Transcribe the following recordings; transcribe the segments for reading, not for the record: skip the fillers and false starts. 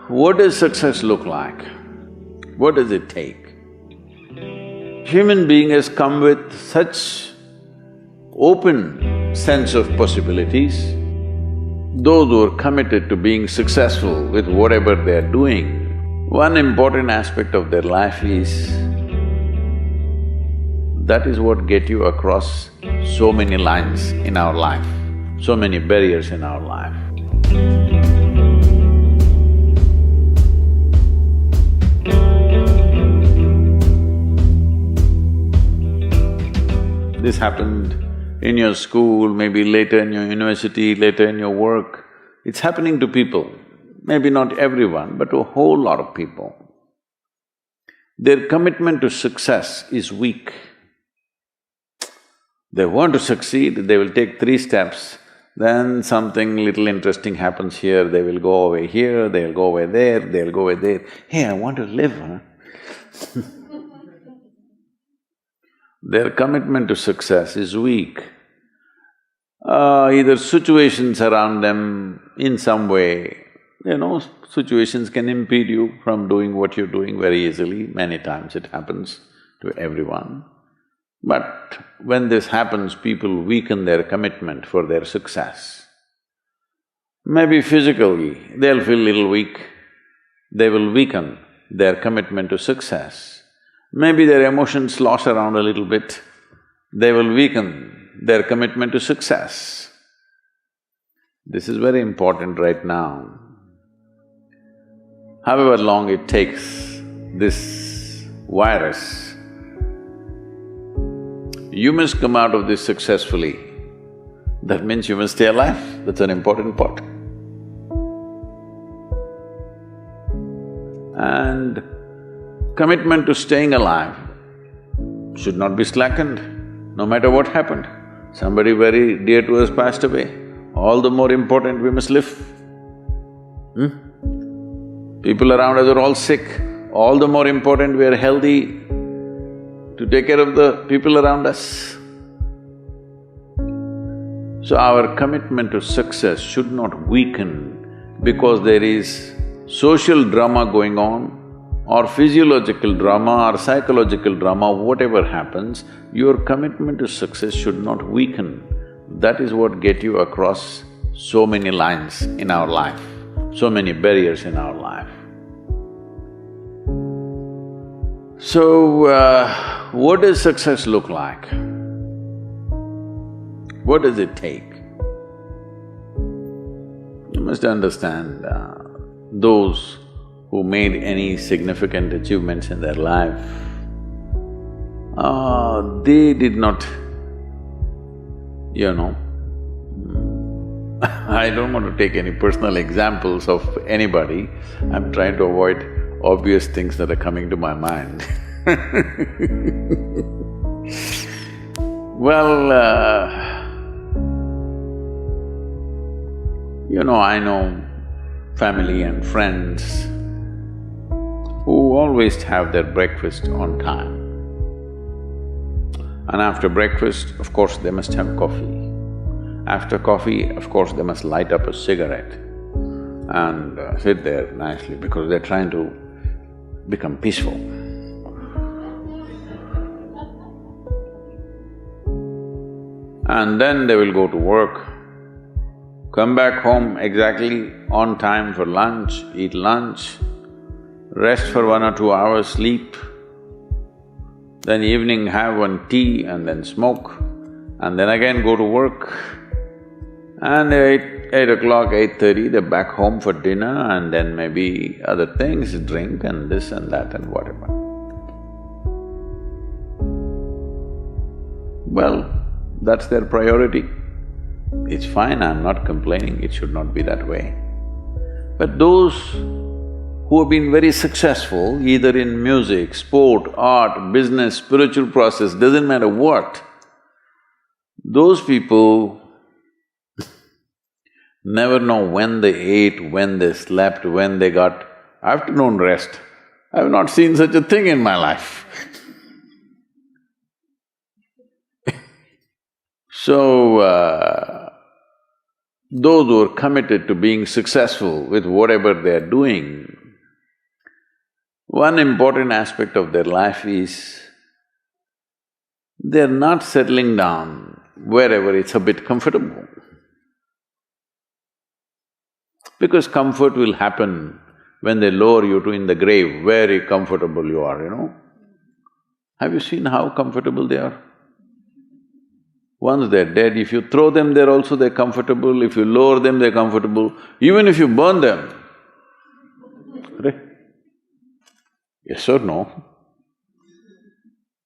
What does success look like? What does it take? Human being has come with such open sense of possibilities. Those who are committed to being successful with whatever they are doing, one important aspect of their life is that is what get you across so many lines in our life, so many barriers in our life. This happened in your school, maybe later in your university, later in your work. It's happening to people, maybe not everyone, but to a whole lot of people. Their commitment to success is weak. They want to succeed, they will take 3 steps, then something little interesting happens here, they will go over here, they'll go over there, they'll go over there. Hey, I want to live, huh? Their commitment to success is weak. Either situations around them in some way, situations can impede you from doing what you're doing very easily. Many times it happens to everyone. But when this happens, people weaken their commitment for their success. Maybe physically, they'll feel little weak, they will weaken their commitment to success. Maybe their emotions slosh around a little bit, they will weaken their commitment to success. This is very important right now. However long it takes, this virus, you must come out of this successfully. That means you must stay alive, that's an important part. And commitment to staying alive should not be slackened, no matter what happened. Somebody very dear to us passed away, all the more important we must live. People around us are all sick, all the more important we are healthy to take care of the people around us. So our commitment to success should not weaken because there is social drama going on, or physiological drama or psychological drama, whatever happens, your commitment to success should not weaken. That is what get you across so many lines in our life, so many barriers in our life. So, what does success look like? What does it take? You must understand, those who made any significant achievements in their life, they did not, I don't want to take any personal examples of anybody, I'm trying to avoid obvious things that are coming to my mind. Well, I know family and friends who always have their breakfast on time. And after breakfast, of course, they must have coffee. After coffee, of course, they must light up a cigarette and sit there nicely because they're trying to become peaceful. And then they will go to work, come back home exactly on time for lunch, eat lunch, rest for 1 or 2 hours, sleep, then evening have one tea and then smoke, and then again go to work. And 8 o'clock, 8:30, they're back home for dinner and then maybe other things, drink and this and that and whatever. Well, that's their priority. It's fine, I'm not complaining, it should not be that way. But those who have been very successful, either in music, sport, art, business, spiritual process, doesn't matter what, those people never know when they ate, when they slept, when they got afternoon rest. I've not seen such a thing in my life. So, those who are committed to being successful with whatever they're doing, One important aspect of their life is they're not settling down wherever it's a bit comfortable. Because comfort will happen when they lower you to in the grave, very comfortable you are, you know. Have you seen how comfortable they are? Once they're dead, if you throw them there also they're comfortable, if you lower them they're comfortable, even if you burn them. Right? Yes or no?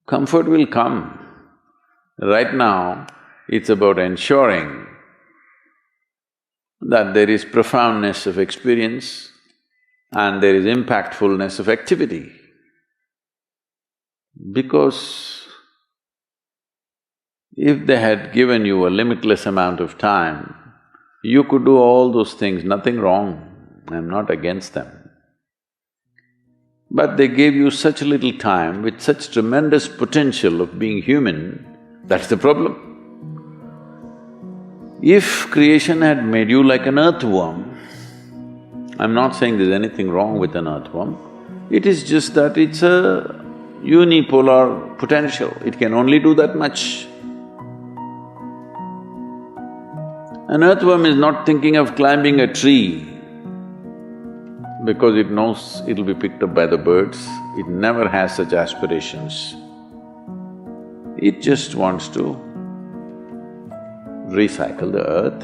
Comfort will come. Right now, it's about ensuring that there is profoundness of experience and there is impactfulness of activity. Because if they had given you a limitless amount of time, you could do all those things, nothing wrong, I'm not against them. But they gave you such little time with such tremendous potential of being human, that's the problem. If creation had made you like an earthworm, I'm not saying there's anything wrong with an earthworm, it is just that it's a unipolar potential, it can only do that much. An earthworm is not thinking of climbing a tree because it knows it'll be picked up by the birds, it never has such aspirations. It just wants to recycle the earth.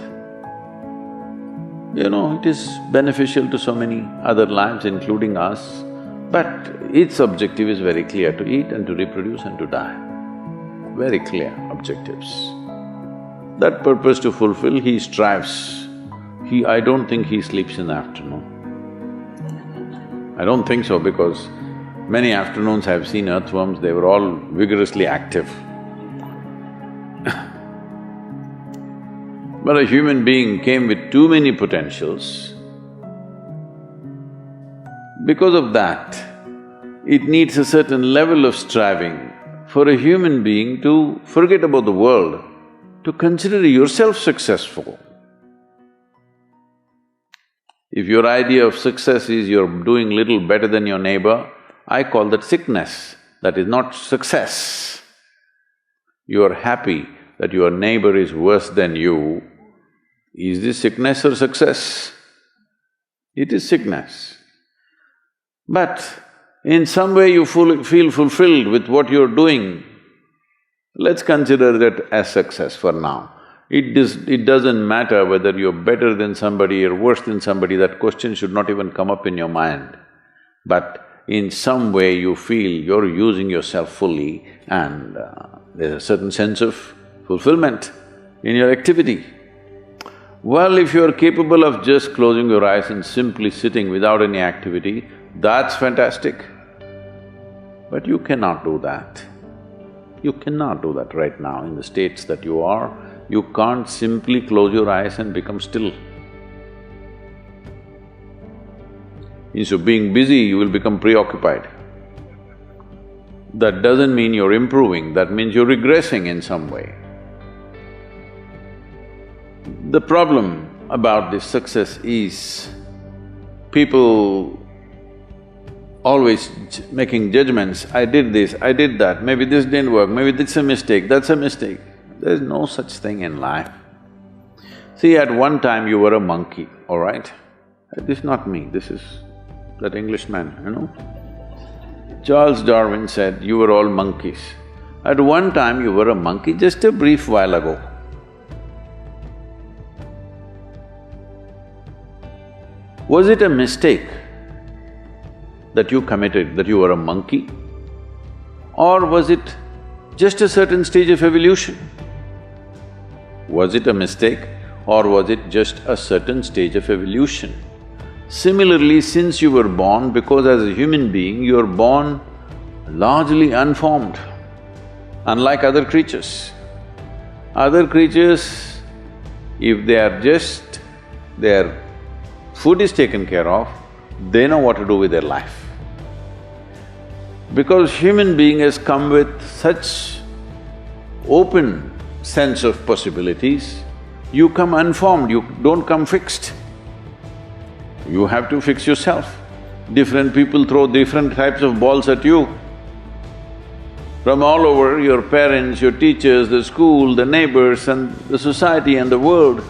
You know, it is beneficial to so many other lives including us, but its objective is very clear, to eat and to reproduce and to die. Very clear objectives. That purpose to fulfill, he strives. I don't think he sleeps in the afternoon. I don't think so because many afternoons I've seen earthworms, they were all vigorously active. But a human being came with too many potentials. Because of that, it needs a certain level of striving for a human being to forget about the world, to consider yourself successful. If your idea of success is you're doing little better than your neighbor, I call that sickness, that is not success. You're happy that your neighbor is worse than you, is this sickness or success? It is sickness. But in some way you feel fulfilled with what you're doing, let's consider that as success for now. It doesn't matter whether you're better than somebody or worse than somebody, that question should not even come up in your mind. But in some way you feel you're using yourself fully and there's a certain sense of fulfillment in your activity. Well, if you're capable of just closing your eyes and simply sitting without any activity, that's fantastic. But you cannot do that. You cannot do that right now in the states that you are. You can't simply close your eyes and become still. Instead of being busy, you will become preoccupied. That doesn't mean you're improving, that means you're regressing in some way. The problem about this success is people always making judgments, I did this, I did that, maybe this didn't work, maybe this is a mistake, that's a mistake. There's no such thing in life. See, at one time you were a monkey, all right? This is not me, this is that Englishman, you know? Charles Darwin said, you were all monkeys. At one time you were a monkey, just a brief while ago. Was it a mistake that you committed, that you were a monkey? Or was it just a certain stage of evolution? Was it a mistake or was it just a certain stage of evolution? Similarly, since you were born, because as a human being, you're born largely unformed, unlike other creatures. Other creatures, if they are just… their food is taken care of, they know what to do with their life. Because human being has come with such open sense of possibilities, you come unformed, you don't come fixed. You have to fix yourself. Different people throw different types of balls at you. From all over, your parents, your teachers, the school, the neighbors and the society and the world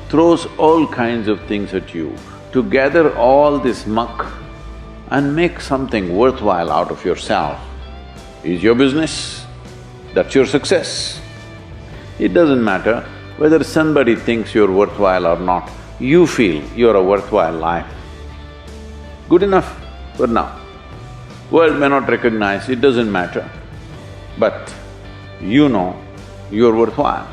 throws all kinds of things at you. To gather all this muck and make something worthwhile out of yourself is your business. That's your success. It doesn't matter whether somebody thinks you're worthwhile or not, you feel you're a worthwhile life. Good enough for now. World may not recognize, it doesn't matter, but you know you're worthwhile.